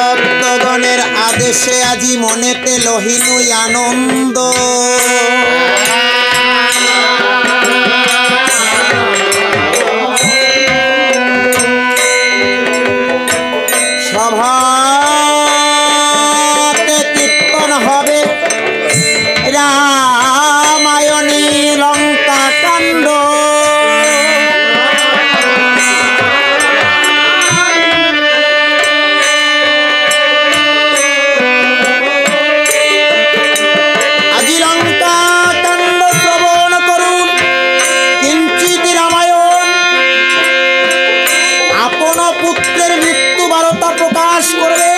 ভক্তগণের আদেশে আজি মনেতে লহিনু আনন্দ, সভাতে কীর্তন হবে রামায়ণী লঙ্কা কাণ্ড। আজি লঙ্কা কাণ্ড শ্রবণ করুন, কিঞ্চিত রামায়ণ আপন পুত্রের মৃত্যু বার্তা প্রকাশ করবে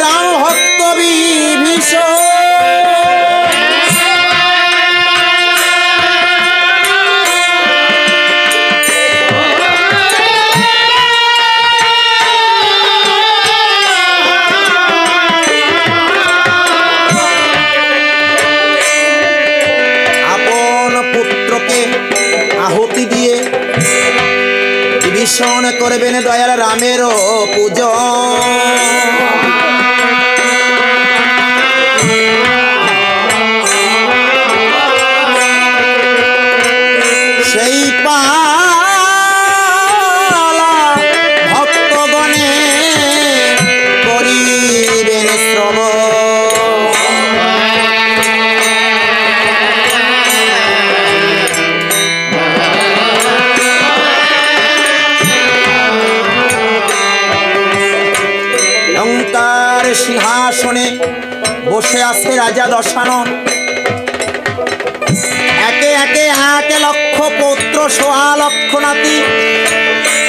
রাম ভক্ত বিভীষণ। আপন পুত্রকে আহুতি দিয়ে বিভীষণ করবেন দয়াল রামেরও পূজন। সেই পালা ভক্তগণে করিবেন শ্রবণ। লঙ্কার সিংহাসনে বসে আছে রাজা দশানন। একে একে 1 লক্ষ পুত্র, 1.25 লক্ষ নাতি,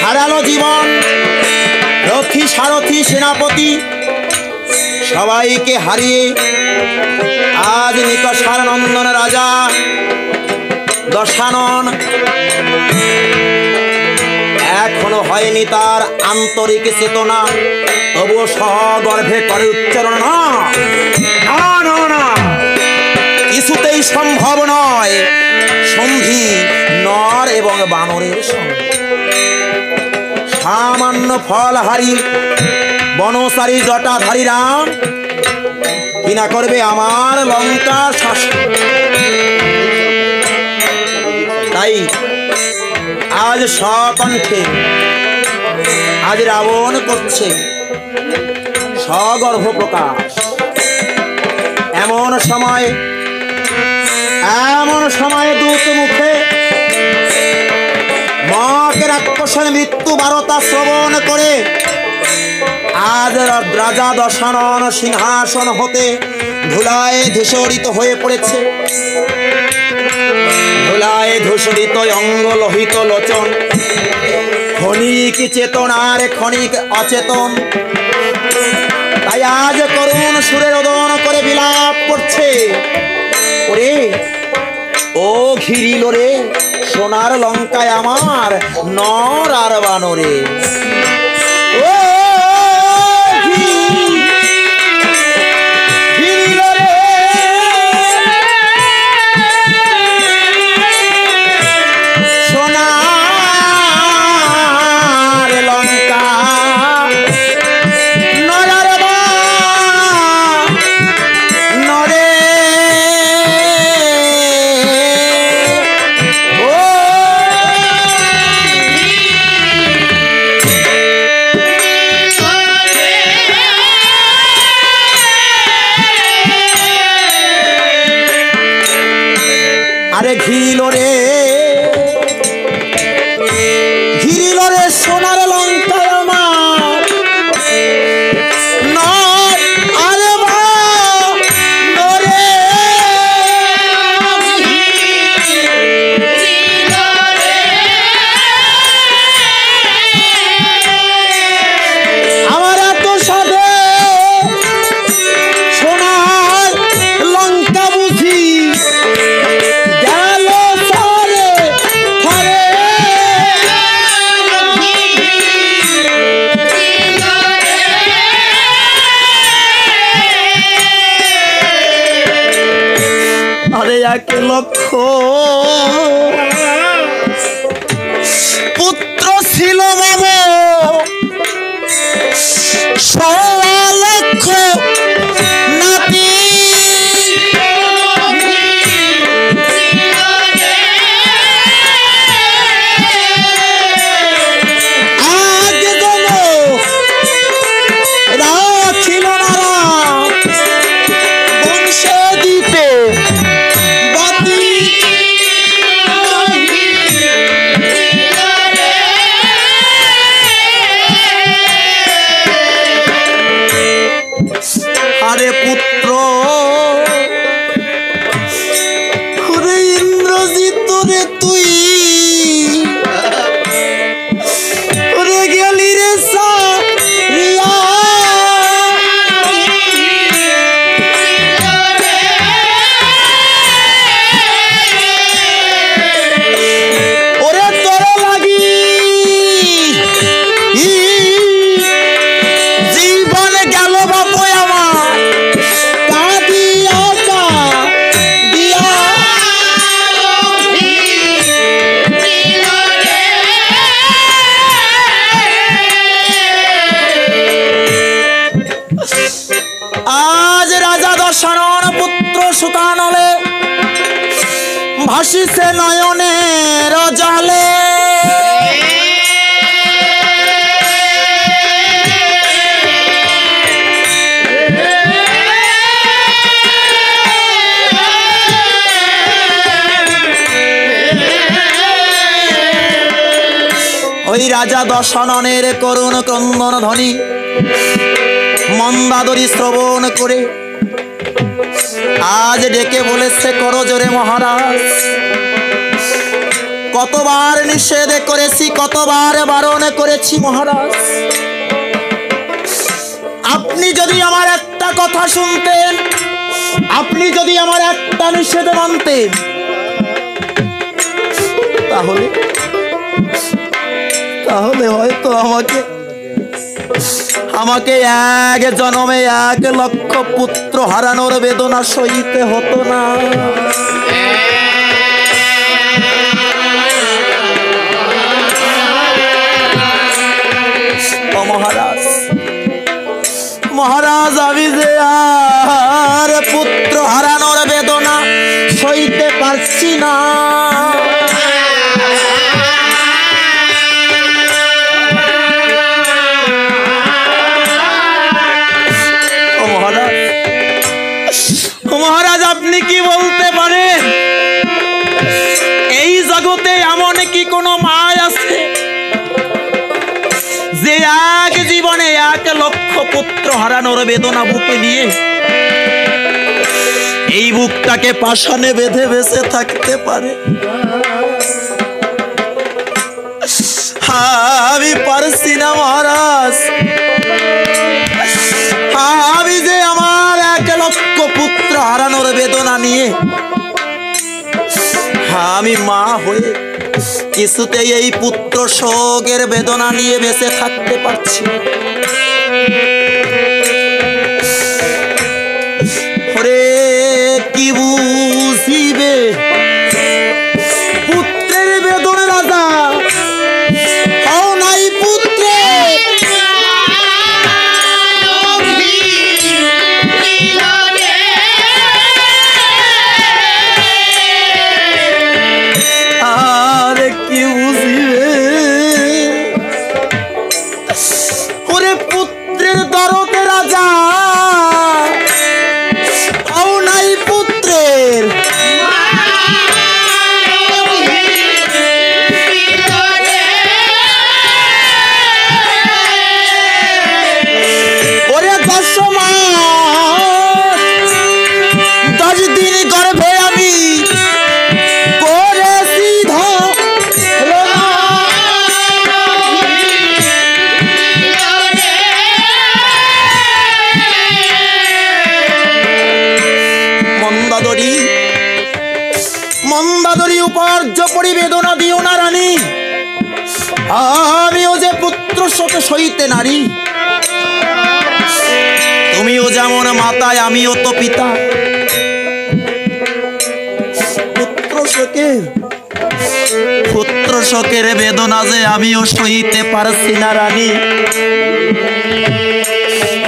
হারালো জীবন রথী সারথী সেনাপতি সবাইকে হারিয়ে আজ নিকষার নন্দন রাজা দশানন এখনো হয়নি তার আন্তরিক চেতনা, তবুও সগর্ভে করে উচ্চারণ, না না না, কিছুতেই সম্ভব নয় সন্ধি নর এবং বানরের সঙ্গে। সামান্য ফলহারী বনচারী জটাধারী রাম কিনা করবে আমার লঙ্কা শাসন। তাই আজ সকণ্ঠে আজ রাবণ করছে সগর্ভ প্রকাশ। এমন সময় দূত মুখে মকে রাক্ষসের মৃত্যু বার্তা শ্রবণ করে আজ রাজা দশানন সিংহাসন হতে ধুলায় ধূসরিত হয়ে পড়েছে। ধুলায় ধূসরিত অঙ্গ, লোহিত লোচন, ক্ষণিক চেতন আর ক্ষণিক অচেতন। তাই আজ করুণ সুরে রোদন করে বিলাপ করছে, ওরে ও ঘিরিল রে সোনার লঙ্কায় আমার নর আর বানরে। ও ঘিরিল রে সোনার লঙ্কা নরার নরে। আরে ঘিরিল রে সোনার লঙ্কা আমার নর আরে বানরে। আমার এত সাধে সোনার লঙ্কা বুঝি গেল সারে হরে। আরে 1 লক্ষ ছিল বাবু ১৬ লক্ষ নাতি, রাখিল না বংশে দিতে বাতি। আরে পুত্র ওরে ইন্দ্রজিৎ রে তুই ওরে গেলি রে সারিয়া, ওরে তোর লাগি জীবন গেল বাবু আমার কাঁদিয়া কাঁদিয়া। আজ রাজা দশরথ পুত্র সুকানলে ভাসিছে নয়নের জলে, ওই রাজা দশননের করুণ ক্রন্দন ধ্বনি মন্দাদরি শ্রবণ করে আজ ডেকে বলেছে করো জোরে মহারাজ। কতবার নিষেধ করেছি, কতবার বারণ করেছি মহারাজ, আপনি যদি আমার একটা কথা শুনতেন, আপনি যদি আমার একটা নিষেধ মানতেন, তাহলে তাহলে হয়তো আমাকে এক জন্মে ১ লক্ষ পুত্র হারানোর বেদনা সইতে হতো না। ও মহারাজ, মহারাজ আমি যে আর পুত্র হারানোর বেদনা সইতে পারছি না। মহারাজ আপনি কি বলতে পারেন, এই জগতে এমন কি কোনো মা আছে যে এক জীবনে ১ লক্ষ পুত্র হারানোর বেদনা বুকে নিয়ে এই বুকটাকে পাষাণে বেঁধে বেঁচে থাকতে পারে? আমি পারছি না মহারাজ, আমি যে আমার ১ লক্ষ পুত্র হারানোর বেদনা নিয়ে আমি মা হয়ে কিছুতেই এই পুত্র শোকের বেদনা নিয়ে বেঁচে থাকতে পারছি। ওরে কি বুঝিবে পুত্রের বেদনা রাজা, হও নাই পুত্রে মন্দাদরি উপার্য পরিবেদনা দিও না রানী, আমিও যে পুত্র শোকে সইতে নারী। তুমিও যেমন মাতায় আমিও তো পিতা, পুত্র শোকে পুত্র শোকের বেদনা যে আমিও সইতে পারছি না রানী।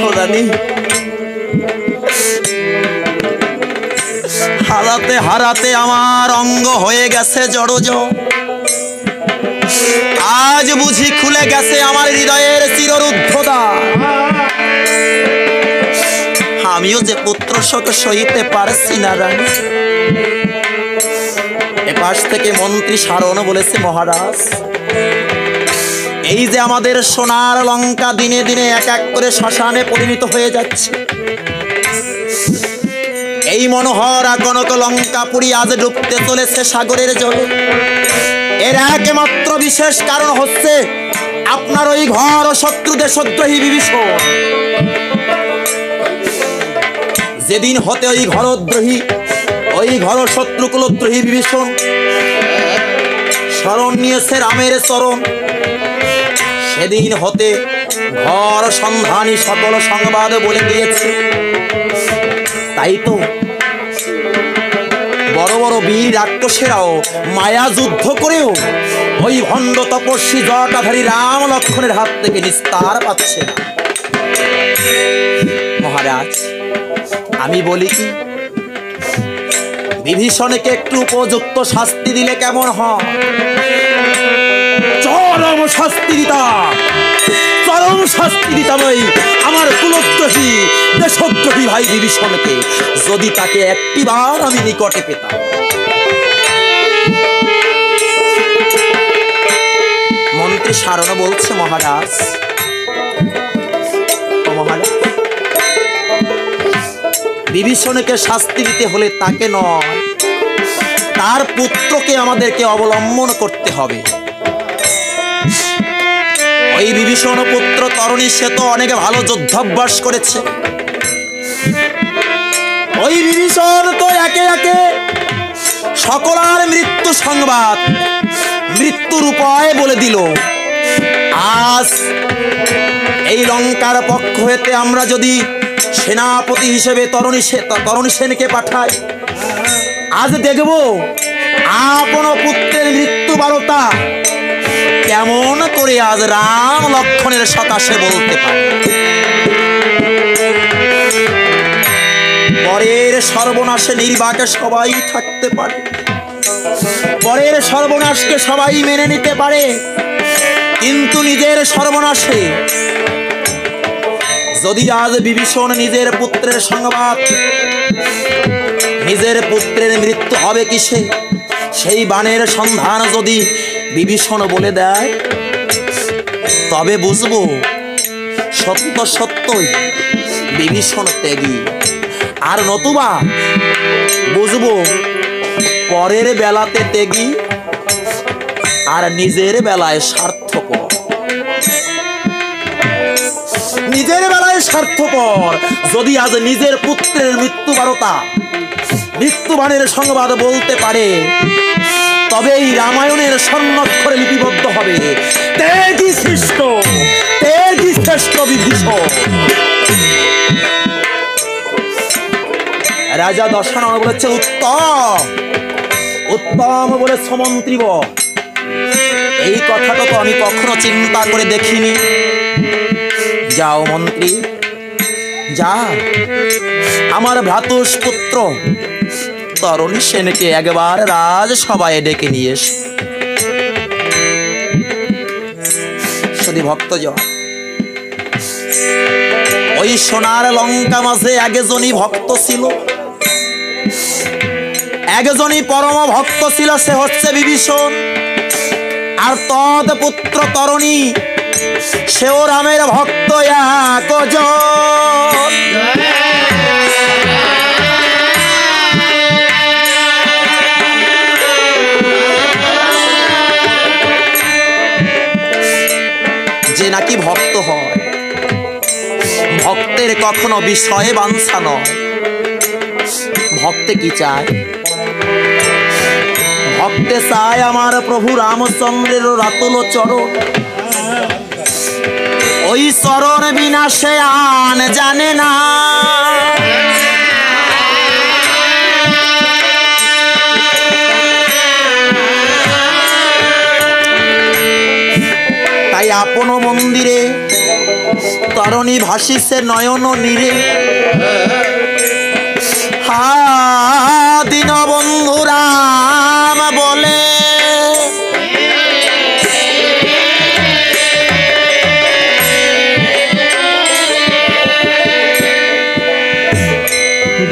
ও রানী, হারাতে হারাতে আমার অঙ্গ হয়ে গেছে জড়জড়। আজ বুঝি খুলে গেছে আমার হৃদয়ের চিররুদ্ধতা। আমিও যে পুত্র শোক সইতে পারছি না রানী। এপাশ থেকে মন্ত্রী সারণ বলেছে, মহারাজ, এই যে আমাদের সোনার লঙ্কা দিনে দিনে এক এক করে শ্মশানে পরিণত হয়ে যাচ্ছে, এই মনোহর কনক লঙ্কাপুরী আজ ডুবতে চলেছে সাগরের জলে, এর একমাত্র বিশেষ কারণ হচ্ছে আপনার ওই ঘর শত্রু দেশদ্রোহী বিভীষণ। যেদিন হতে ওই ঘরদ্রোহী, ওই ঘর শত্রু কুলদ্রোহী বিভীষণ শরণ নিয়েছে রামের চরণ, সেদিন হতে ঘর সন্ধানী সকল সংবাদ বলে দিয়েছে। তাই তো বড় বড় বীর রাক্ষসেরাও মায়া যুদ্ধ করেও ওই ভণ্ড তপস্বী জটাধারী রাম লক্ষ্মণের হাত থেকে নিস্তার পাচ্ছে না। মহারাজ, আমি বলি কি, বিভীষণকে একটু উপযুক্ত শাস্তি দিলে কেমন হয়? চরম শাস্তি দিতাম, চরম শাস্তি দিতাম ওই আমার কুলদ্রোহী দেশদ্রোহী ভাই বিভীষণকে, যদি তাকে একটিবার আমি নিকটে পেতাম। মন্ত্রী সারণ বলছে, মহারাজ, মহারাজ, বিভীষণকে শাস্তি দিতে হলে তাকে নয়, তার পুত্রকে আমাদেরকে অবলম্বন করতে হবে। ওই বিভীষণ পুত্র তরুণী, সে তো অনেক ভালো যুদ্ধাভ্যাস করেছে। ওই বিভীষণ তো একে একে সকলার মৃত্যু সংবাদ, মৃত্যুর উপায় বলে দিল। আজ এই লঙ্কার পক্ষ হতে আমরা যদি সেনাপতি হিসেবে তরুণী সেনকে পাঠাই, আজ দেখব আপন পুত্রের মৃত্যু বার্তা কেমন করে আজ রাম লক্ষ্মণের সকাশে বলতে পারে। পরের সর্বনাশে নির্বাকে সবাই থাকতে পারে, পরের সর্বনাশকে সবাই মেনে নিতে পারে, কিন্তু নিজের সর্বনাশে যদি আজ বিভীষণ নিজের পুত্রের সংবাদ, নিজের পুত্রের মৃত্যু হবে কিসে, সেই বাণের সন্ধান যদি বিভীষণ বলে দেয়, তবে বুঝবো সত্য সত্যই বিভীষণ ত্যাগী। আর নতুবা বুঝবো পরের বেলাতে ত্যাগী আর নিজের বেলায় স্বার্থপর। নিজের বেলায় স্বার্থপর যদি আজ নিজের পুত্রের মৃত্যু বার্তা, মৃত্যুবাণের সংবাদ বলতে পারে, তবে এই রামায়ণের স্বর্ণাক্ষরে লিপিবদ্ধ হবে, তেজি শ্রেষ্ঠ, তেজি শ্রেষ্ঠ বিভীষণ। রাজা দশানন বলেছে, উত্তম, উত্তম বলেছে মন্ত্রী। এই কথাটা তো আমি কখনো চিন্তা করে দেখিনি। যাও মন্ত্রী, যা আমার ভ্রাতুষ পুত্র তরুণী সেনকে একবার রাজসভায় ডেকে নিয়ে এস। শুধু ভক্তজন, ওই সোনার লঙ্কা মাঝে একজনই ভক্ত ছিল, একজনই পরম ভক্ত ছিল, সে হচ্ছে বিভীষণ। আর তৎ পুত্র তরুণী, সেও রামের ভক্ত একজন। যে নাকি ভক্ত হয়, ভক্তের কখনো বিষয়ে বাঞ্ছা নয়। ভক্তে কি চায়? ভক্তে চায় আমার প্রভু রামচন্দ্রের রাতুল চরণ। ওই চরণ বিনা সে আন জানে না। আপন মন্দিরে তরণী ভাসিছে নয়ন নীরে। হা দীনবন্ধু রাম বলে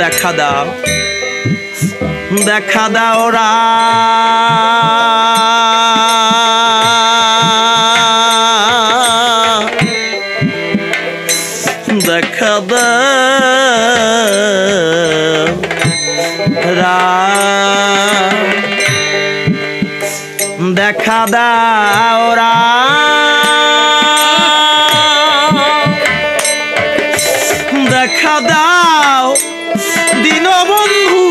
দেখা দাও, দেখা দাও দেখা দাও, দেখা দাও দেখা দাও দীনবন্ধু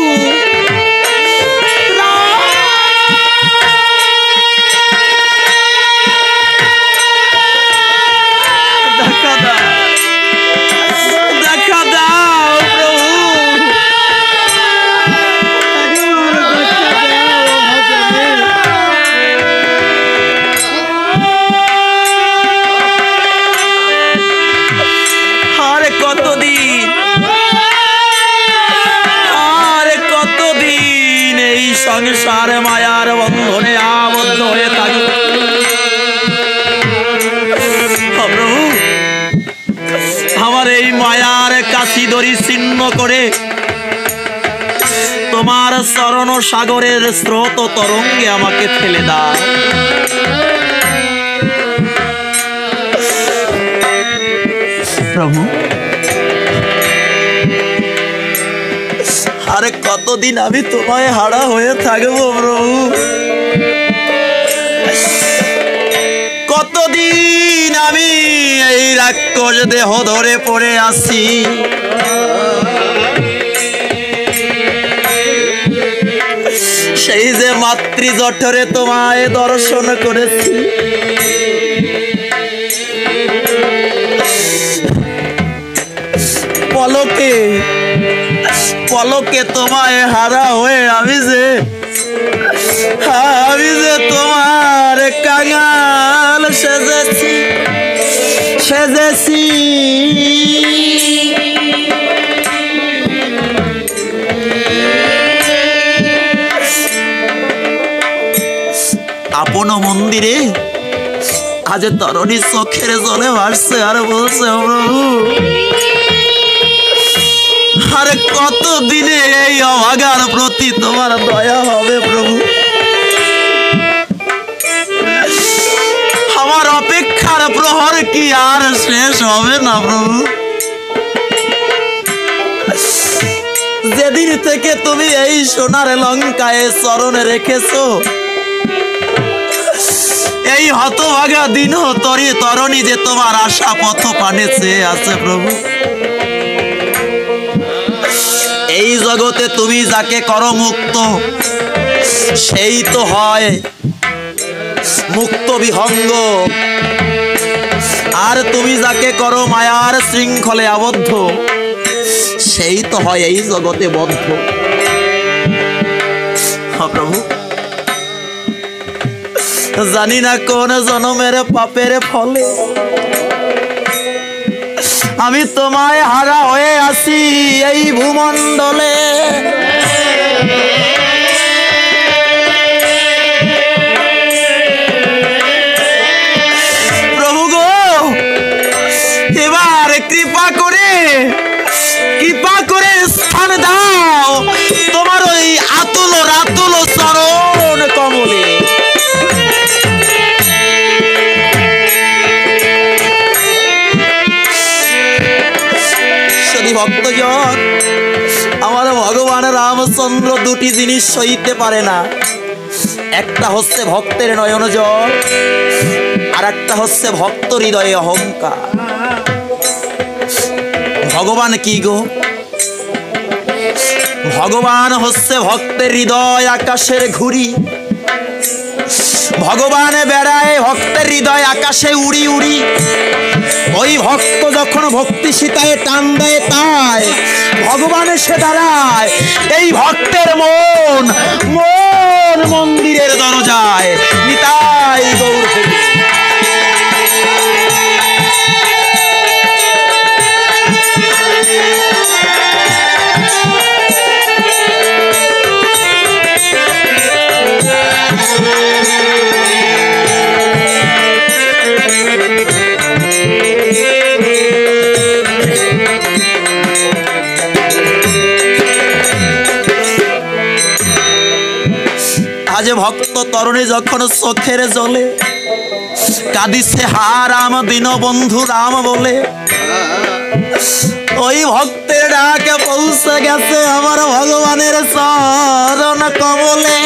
দেখা দাও, দেখা দাও প্রভু। আরে কতদিন, আরে কতদিন এই সংসার মায়ার বন্ধনে আবদ্ধ হয়ে থাকবে প্রভু। আমার এই মায়ার কাশি দড়ি ছিন্ন করে তোমার চরণ সাগরের স্রোত তরঙ্গে আমাকে ফেলে দাও প্রভু। আরে কতদিন আমি তোমায় হারা হয়ে থাকবো প্রভু, কতদিন আমি এই রাক্ষস দেহ ধরে পড়ে আছি। সেই যে মাতৃ জঠরে তোমায় দর্শন করেছি, পলকে পলকে তোমায় হারা হয়ে আমি যে তোমার কাঙাল সেজেছি সেজেছি। আপন মন্দিরে আজ তরণী চোখের জলে ভাসছে আর বলছে প্রভু, আরে কত দিনে এই অভাগার প্রতি তোমার দয়া হবে প্রভু। আমার অপেক্ষার প্রহর কি আর শেষ হবে না প্রভু? যেদিন থেকে তুমি এই সোনার লঙ্কায় চরণে রেখেছো, এই হতভাগা দিন তরণী যে তোমার আশা পথ পানে চেয়ে আছে প্রভু। এই জগতে তুমি যাকে করো মুক্ত, সেই তো হয় মুক্ত বিহঙ্গ, আর তুমি যাকে করো মায়ার শৃঙ্খলে আবদ্ধ, সেই তো হয় এই জগতে বদ্ধ। প্রভু, জানি না কোন জন্মের পাপের ফলে আমি তোমায় হারা হয়ে আছি এই ভূমণ্ডলে। প্রভু গো, এবার কৃপা করে স্থান দাও তোমার ওই আতুল রাতুল চরণ কমলে। ভক্তজন, আমার ভগবান রামচন্দ্র দুটি জিনিস সইতে পারে না। একটা হচ্ছে ভক্তের নয়ন জল, আর একটা হচ্ছে ভক্ত হৃদয়ে অহংকার। ভগবান কি গো? ভগবান হচ্ছে ভক্তের হৃদয় আকাশের ঘুড়ি। ভগবান বেড়ায় ভক্তের হৃদয় আকাশে উড়ি উড়ি। ওই ভক্ত যখন ভক্তি সীতায় টান দেয়, তাই ভগবান এসে দাঁড়ায় এই ভক্তের মন মন্দিরের দরজায়। নিতাই গৌর হরি। ভক্ত তরুণী যখন চোখের জলে কাঁদিছে হা রাম দীনবন্ধু রাম বলে, ওই ভক্তের ডাকে পৌঁছে গেছে আমার ভগবানের চরণ কমলে।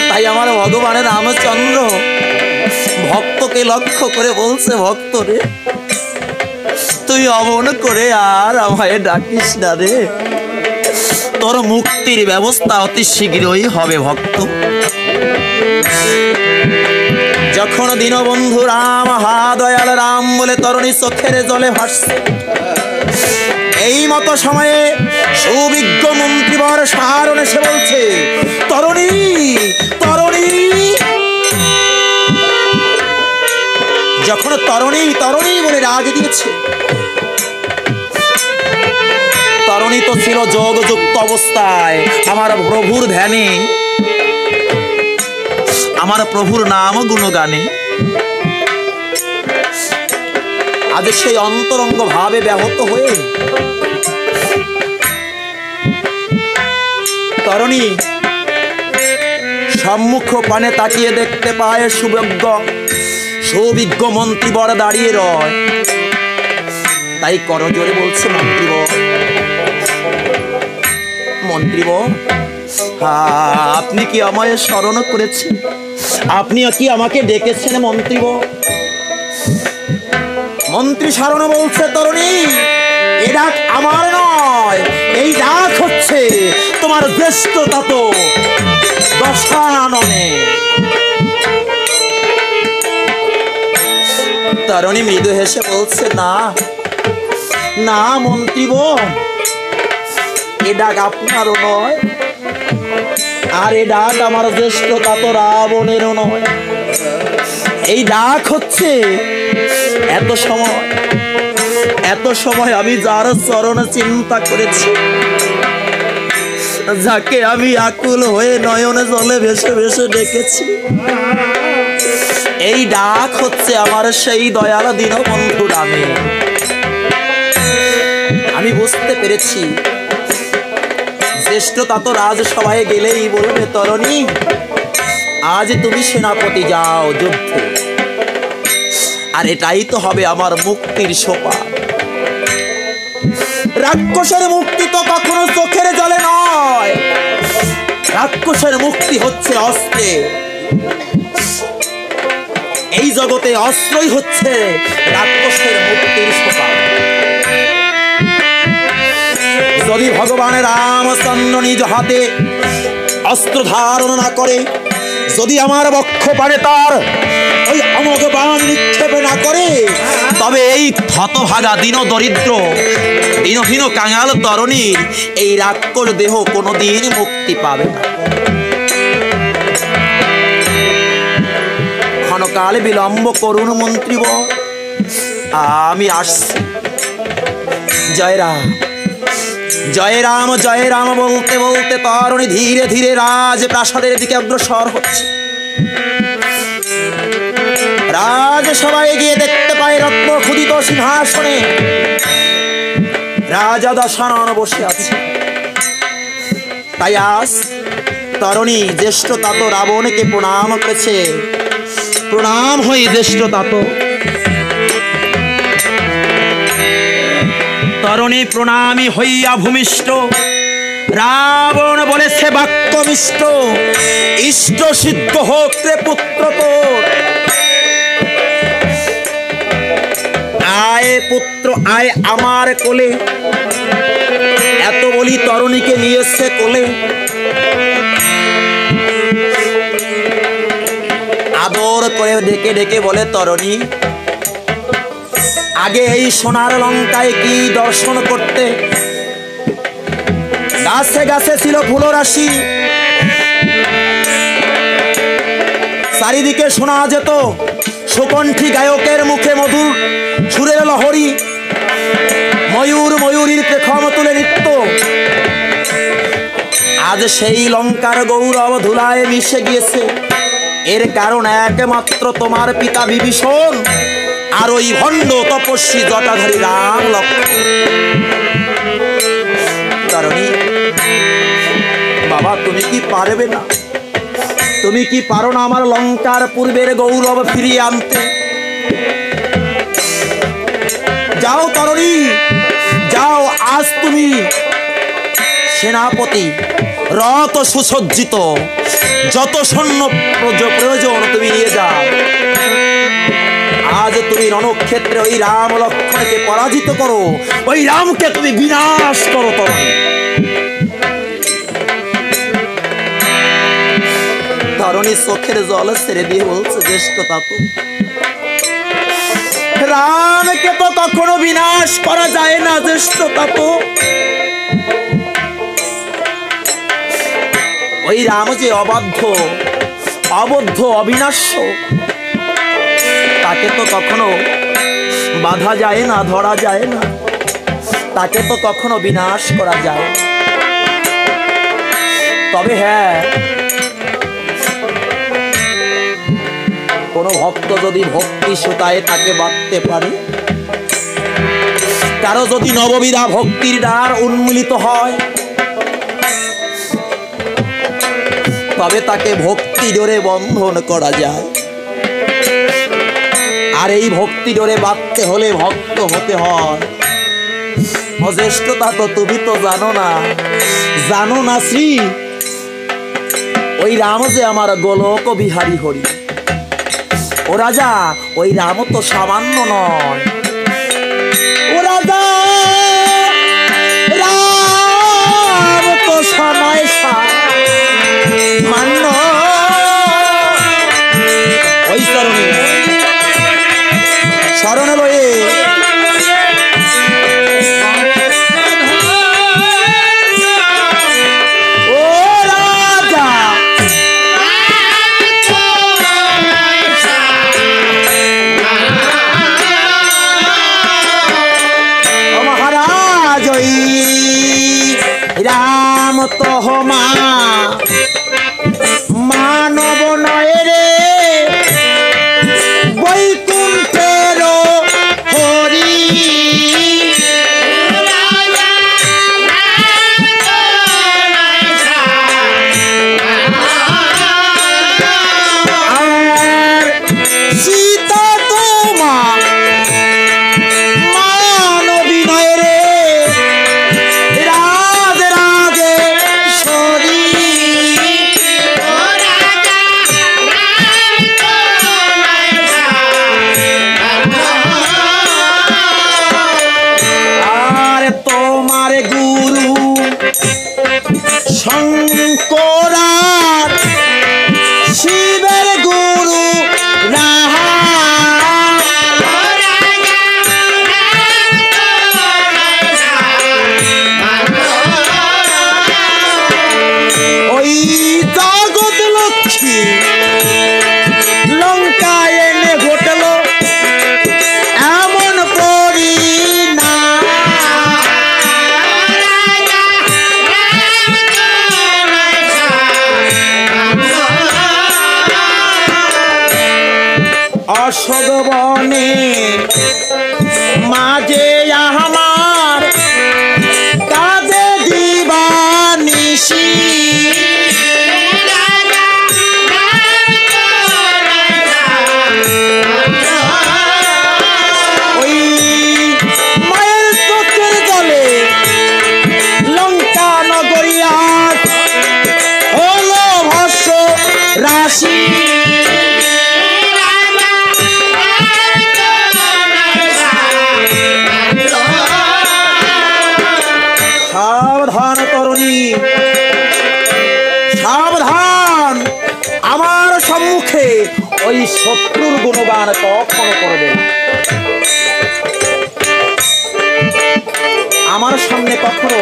তাই আমার ভগবানের রামচন্দ্র ভক্তকে লক্ষ্য করে বলছে, ভক্ত রে তুই অমন করে আর আমায় ডাকিস না রে, তোর মুক্তির ব্যবস্থা অতি শীঘ্রই হবে ভক্ত। যখন দীনবন্ধু রাম হা দয়াল রাম বলে তরুণী চোখের জলে ভাসছে, এই মতো সময়ে সুবিজ্ঞ মন্ত্রীবর সারণ এসে বলছে, তরুণী তরুণী। যখন তরুণী তরুণী বলে ডাক দিয়েছে, তরুণী তো ছিল যোগযুক্ত অবস্থায় আমার প্রভুর ধ্যানে, আমার প্রভুর নাম গুণগানে। আজ সেই অন্তরঙ্গ ভাবে ব্যাহত হয়ে তরুণী সম্মুখ পানে তাকিয়ে দেখতে পায় সুবিজ্ঞ মন্ত্রীবর দাঁড়িয়ে রয়। তাই করজোরে বলছে, মন্ত্রীবর আপনি কি আমায় স্মরণ করেছেন? আপনি কি আমাকে ডেকেছেন মন্ত্রীবর? মন্ত্রী সারণ বলছে, তরুণী এ ডাক আমার নয়, এই ডাক হচ্ছে তোমার জ্যেষ্ঠ তাত দশাননে। তরুণী মৃদু হেসে বলছে, না না মন্ত্রীবর, এ ডাক আপনারও নয়, আর এ ডাক আমার জ্যেষ্ঠ তাত রাবণেরও নয়। এই ডাক হচ্ছে এত সময় আমি যার চরণ চিন্তা করেছি, যাকে আমি আকুল হয়ে নয়নে জলে ভেসে ভেসে ডেকেছি, এই ডাক হচ্ছে আমার সেই দয়াল দীনবন্ধু রামে। আমি বুঝতে পেরেছি জ্যেষ্ঠ তাত রাজসভায় গেলেই বলবে, তরুণী আজ তুমি সেনাপতি যাও যুদ্ধে, আর এটাই তো হবে আমার মুক্তির সোপান। রাক্ষসের মুক্তি তো কখনো চোখের জলে নয়, রাক্ষসের মুক্তি হচ্ছে অস্ত্রে। এই জগতে অস্ত্রই হচ্ছে রাক্ষসের মুক্তির সোপান। যদি ভগবান রামচন্দ্র নিজ হাতে অস্ত্র ধারণ না করে, যদি আমার বক্ষ পারে তার ওই অমোঘ বাণ নিক্ষেপ না করে, তবে এই হতভাগা দীন দরিদ্র দীনহীন কাঙাল তরুণীর এই রাক্ষস দেহ কোনোদিন মুক্তি পাবে না। ক্ষণকাল বিলম্ব করুন মন্ত্রীবর, আমি আসছি। জয় রাম জয় রাম জয় রাম বলতে বলতে তরুণী ধীরে ধীরে রাজপ্রাসাদের দিকে অগ্রসর হচ্ছে। রাজসভায় গিয়ে দেখতে পায় রত্ন খোদিত সিংহাসনে রাজা দশানন বসে আছে। তাই আজ তরুণী জ্যেষ্ঠ তাত রাবণকে প্রণাম করেছে। প্রণাম হই জ্যেষ্ঠ তাত। তরুণী প্রণামী হইয়া ভূমিষ্ঠ। রাবণ বলেছে বাক্যমিষ্ট, ইষ্ট সিদ্ধ হোক রে পুত্র তোর। আয় পুত্র আয় আমার কোলে, এত বলি তরুণীকে নিয়েছে কোলে। আদর করে ডেকে ডেকে বলে, তরুণী আগে এই সোনার লঙ্কায় কি দর্শন করতে? গাছে গাছে ছিল ফুলরাশি, চারিদিকে শোনা যেত সুকণ্ঠী গায়কের মুখে মধুর সুরের লহরী, ময়ূর ময়ূরীর পেখম তুলে নৃত্য। আজ সেই লঙ্কার গৌরব ধুলায় মিশে গিয়েছে। এর কারণ একমাত্র তোমার পিতা বিভীষণ আর ওই ভণ্ড তপস্বী জটাধারী রাম লক্ষ্মণ। তারণী বাবা, তুমি কি পারবে না? তুমি কি পারো না আমার লঙ্কার পূর্বের গৌরব ফিরিয়ে আনতে? যাও তারণী, যাও। আজ তুমি সেনাপতি, রথ সুসজ্জিত, যত সৈন্য প্রয়োজন তুমি নিয়ে যাও। আজ তুমি রণক্ষেত্রে ওই রাম লক্ষ্মণকে পরাজিত করো, ওই রামকে তুমি বিনাশ করো। তারণী তারণী চোখের জল ছেড়ে দিয়ে বলছে, জ্যেষ্ঠ তাতু, রামকে তো কখনো বিনাশ করা যায় না জ্যেষ্ঠ তাতু। ওই রাম যে অবদ্ধ অবিনাশ্য, তাকে তো কখনো বাধা যায় না, ধরা যায় না, তাকে তো কখনো বিনাশ করা যায় না। তবে হ্যাঁ, কোন ভক্ত যদি ভক্তি সুতায় তাকে বাঁধতে পারে, কারো যদি নববিধা ভক্তির দ্বার উন্মিলিত হয়, তবে তাকে ভক্তি ডোরে বন্ধন করা যায়। আর এই ভক্তি ডোরে বাঁধতে হলে ভক্ত হতে হয়। অজ্যেষ্ঠতা তো তুমি তো জানো না শ্রী, ওই রাম যে আমার গোলক বিহারী হরি। ও রাজা, ওই রাম তো সামান্য নয়। ও রাজা, রাম তো সময় সামান্য। ওই শরণে লয়ে রাম তো মানব নয় রে, বৈকুণ্ঠের হরি। আর সীতা তোমা মানবী নয় রে, শঙ্করার শিবের গুরু রাহা। ওই জগৎ লক্ষ্মী লঙ্কায় এনে ঘটল এমন পরিণাম। অশোক বনে মাঝে আমার কাঁদে দিবানিশি। ওই মায়ের চোখের জলে লঙ্কা নগরিয়া হলো ভস্য রাশি। সাবধান তরুণী, সাবধান, আমার সম্মুখে ওই শত্রুর গুণগান কখনো করবে না। আমার সামনে কখনো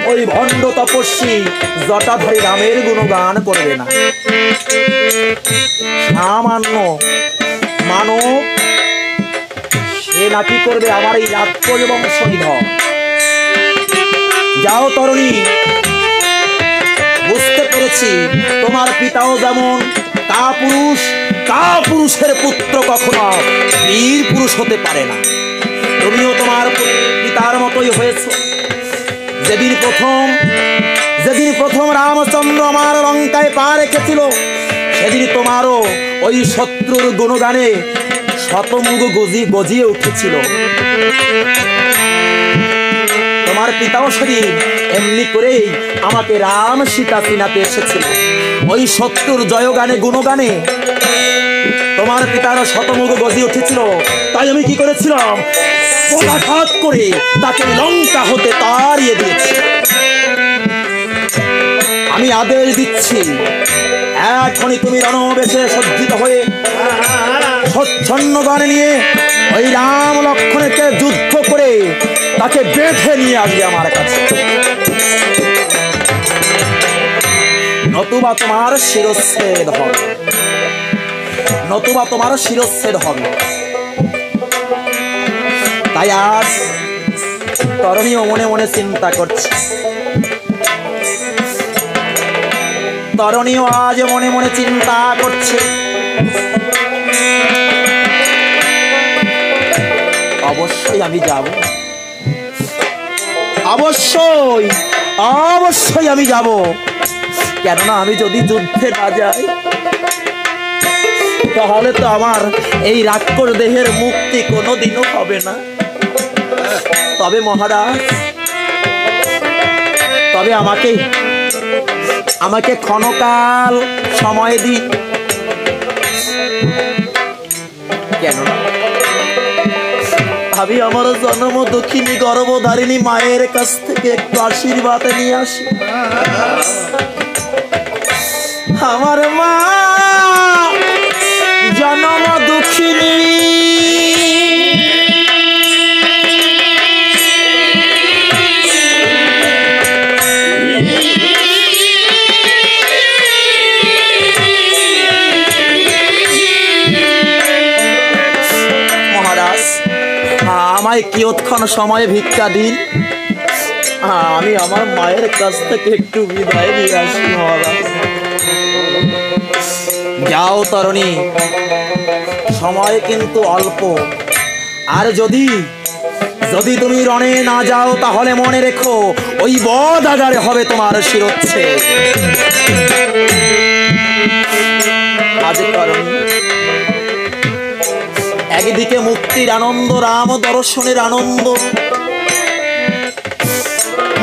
ওই ভণ্ড তপস্বী জটাধারী রামের গুণগান করবে না। সামান্য মানব সে নাকি করবে আমার এই রাজবংশ নিধন। যাও তরুণী, বুঝতে পেরেছি তোমার পিতাও যেমন কাপুরুষ, কাপুরুষের পুত্র কখনো বীর পুরুষ হতে পারে না। তুমিও তোমার পিতার মতোই হয়েছ। যেদিন প্রথম রামচন্দ্র আমার লঙ্কায় পা রেখেছিল, সেদিন তোমারও ওই শত্রুর গুণগানে শতমুখ গজিয়ে উঠেছিল। তোমার পিতাও সেদিন এমনি করেই আমাকে রাম সীতা চিনাতে এসেছিল। ওই শত্রুর জয়গানে গুণগানে তোমার পিতারও শতমুখ গজিয়ে উঠেছিল। তাই আমি কি করেছিলাম, পদাঘাত করে তাকে লঙ্কা হতে তাড়িয়ে দিয়েছি। আমি আদেশ দিচ্ছি, এখনই তুমি রণবেশে সজ্জিত হয়ে সৈন্যগণ নিয়ে ওই রাম লক্ষ্মণকে যুদ্ধ করে তাকে বেঁধে নিয়ে আসবে আমার কাছে, নতুবা তোমার শিরচ্ছেদ হবে। তাই আজ তরুণীও মনে মনে চিন্তা করছে, অবশ্যই আমি যাব, অবশ্যই আমি যাব। কেননা আমি যদি যুদ্ধে না যাই, তাহলে তো আমার এই রাক্ষস দেহের মুক্তি কোনোদিনও হবে না। তবে মহারাজ, তবে আমাকে ক্ষণকাল সময় দিন। কেননা আমি আমার জন্ম দক্ষিণী গর্ভধারিণী মায়ের কাছ থেকে একটু আশীর্বাদ নিয়ে আসি। আমার মা জন্ম দক্ষিণী, আমায় কিয়ৎক্ষণ সময় ভিক্ষা দিন, আমি আমার মায়ের কাছ থেকে একটু বিদায় নিয়ে আসি। মহারাজ যাও তরুণী, সময় কিন্তু অল্প। আর যদি তুমি রণে না যাও, তাহলে মনে রেখো ওই বদাগারে হবে তোমার শিরচ্ছেদ। আজ তরুণী, একদিকে মুক্তির আনন্দ, রাম দর্শনের আনন্দ,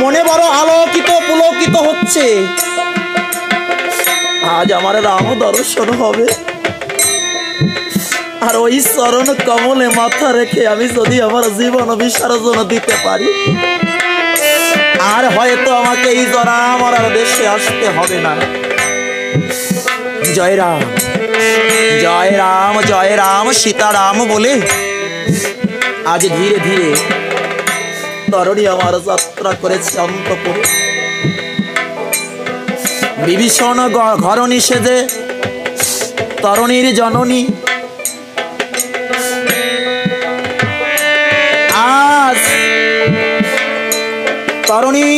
মনে বড় আলোকিত পুলকিত হচ্ছে। আজ আমার রাম দর্শন হবে, আর ওই চরণ কমলে মাথা রেখে আমি যদি আমার জীবন বিসর্জন দিতে পারি, আর হয়তো আমাকে এই জরা মরার দেশে আসতে হবে না। জয় রাম, জয় রাম, জয় রাম, সীতারাম বলে আজ ধীরে ধীরে তরুণী আমার যাত্রা করেছে অন্তঃপুরে। বিভীষণ ঘরণী সেজে তরুণীর জননী আজ তরুণী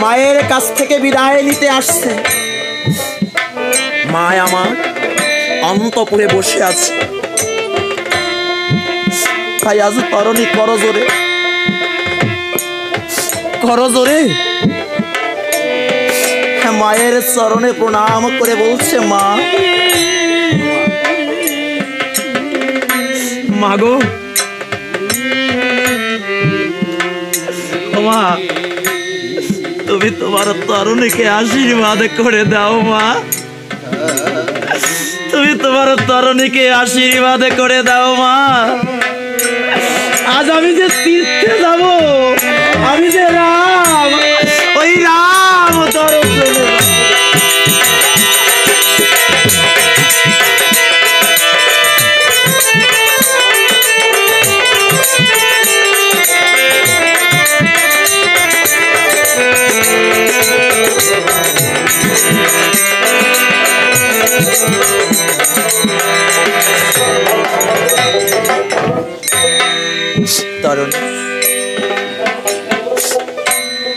মায়ের কাছ থেকে বিদায় নিতে আসছে। মা আমার অন্তঃপুরে বসে আছে। তাই আজ তরুণী করজোরে মায়ের চরণে প্রণাম করে বলছে, মা গো, মা তুমি তোমার তরুণীকে আশীর্বাদ করে দাও। মা তুমি তোমার তরুণীকে আশীর্বাদ করে দাও। মা আজ আমি যে তীর্থে যাব, আমি যে রাম, ওই রাম দর্শনে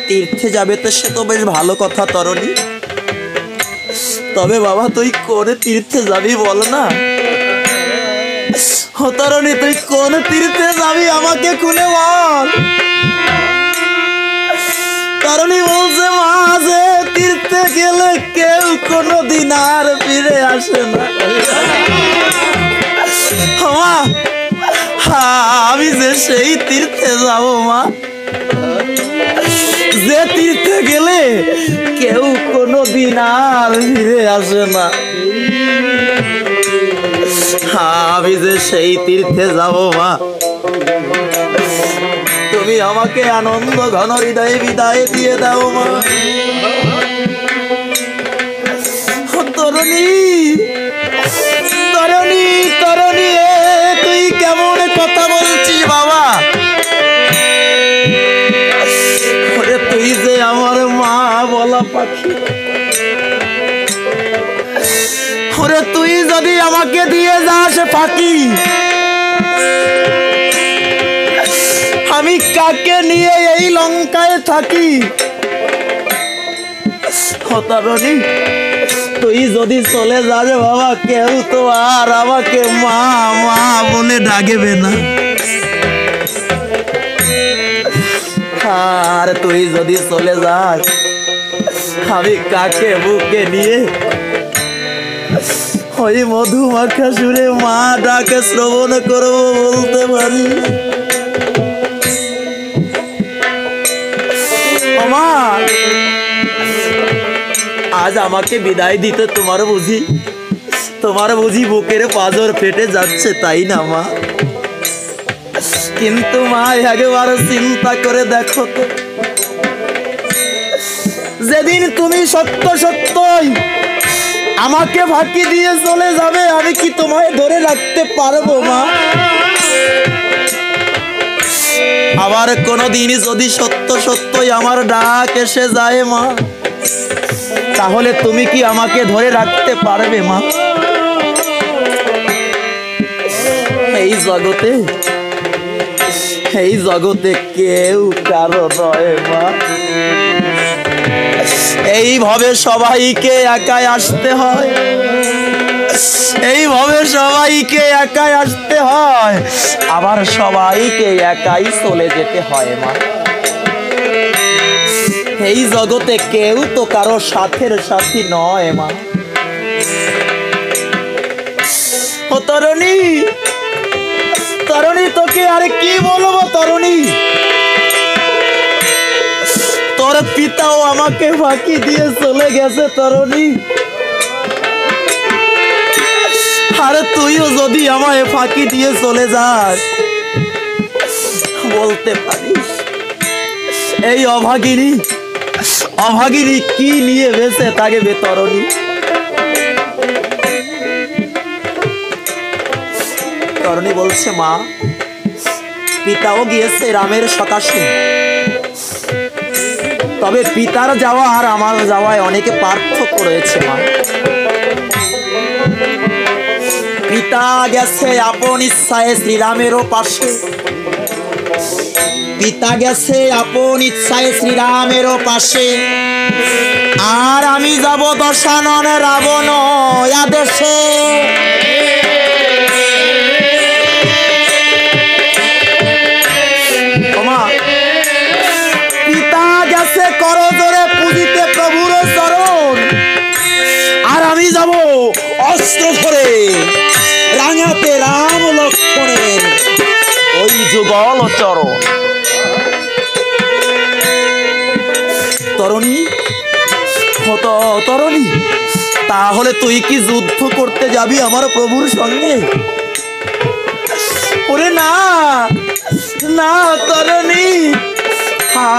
তীর্থে যাবে তো সে তো বেশ ভালো কথা তরুণী, তবে বাবা তুই করে তীর্থে যাবি বল না। তরুণী তুই কোন তীর্থে যাবি আমাকে খুলে বল। তরুণী বলছে মা, যে তীর্থে গেলে কেউ কোনোদিন আর ফিরে আসে না। মা, আমি যে সেই তীর্থে যাব মা, যে তীর্থে গেলে কেউ কোনোদিন আর ফিরে আসে না। আমি যে সেই তীর্থে যাব মা, তুমি আমাকে আনন্দ ঘন হৃদয়ে বিদায় দিয়ে দাও মা। তরুণী তরুণী তরুণী, তুই কেমন কথা বলছিস বাবা? তুই যে আমার মা বলা পাখি, ওরে তুই যদি আমাকে দিয়ে যাস ফাঁকি, আমি কাকে নিয়ে এই লঙ্কায় থাকি? তরুণী তুই যদি চলে যাস বাবা, কেউ তো আর আমাকে মা মা বলে ডাকবে না। আর তুই যদি চলে যাস, আমি কাকে বুকে নিয়ে ওই মধুমাখা সুরে মা ডাকে শ্রবণ করবো বলতে পারি? আজ আমাকে বিদায় দিতে তোমার বুঝি বুকের পাঁজর ফেটে যাচ্ছে, তাই না মা? কিন্তু মা একবার চিন্তা করে দেখো তো, যেদিন তুমি সত্য সত্যই আমাকে ফাঁকি দিয়ে চলে যাবে, আমি কি তোমায় ধরে রাখতে পারবো মা? আবার কোনদিন যদি সত্য সত্যই আমার ডাক এসে যায় মা, তাহলে তুমি কি আমাকে ধরে রাখতে পারবে মা? এই জগতে কেউ কারো নয় মা। এইভাবে সবাইকে একাই আসতে হয়, এইভাবে সবাইকে একাই আসতে হয়, আবার সবাইকে একাই চলে যেতে হয় মা। এই জগতে কেউ তো কারো সাথের সাথী নয় মা। ও তরুণী তরুণী, তোকে আর কি বলবো তরুণী, তোর পিতাও আমাকে ফাঁকি দিয়ে চলে গেছে তরুণী। আর তুইও যদি আমায় ফাঁকি দিয়ে চলে যাস, বলতে পারিস এই অভাগিনী কি নিয়ে বেঁচে থাকবে তরুণী? তরুণী বলছে মা, পিতাও গিয়েছে রামের সকাশে, তবে পিতার যাওয়া আর আমার যাওয়ায় অনেকে পার্থক্য রয়েছে মা। পিতা গেছে আপন ইচ্ছায় শ্রীরামেরও পাশে, পিতা গেছে আপন ইচ্ছায় শ্রীরামেরও পাশে, আর আমি যাব দশানন রাবণ আদেশে। পিতা গেছে করজোরে পুজিতে প্রভুর চরণ, আর আমি যাব অস্ত্র ধরে রাঙাতে রাম লক্ষ্মণের ওই যুগল চরণ। তরুণী তরুণী, তাহলে তুই কি যুদ্ধ করতে যাবি আমার প্রভুর সঙ্গে? ওরে না না তরুণী,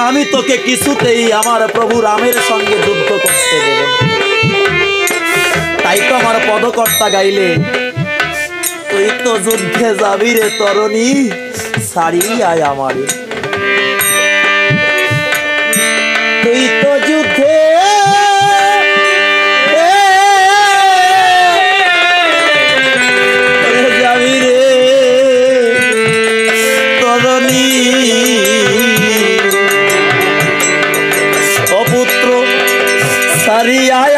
আমি তোকে কিছুতেই আমার প্রভু রামের সঙ্গে যুদ্ধ করতে দেব না। তাই তো আমার পদকর্তা গাইলে, তুই তো যুদ্ধে যাবি রে তরুণী, ছাড়িয়ে আয় আমারে। তুই তো যুদ্ধে যাবি রে তরুণী, অপুত্র ছাড়িয়ে আয়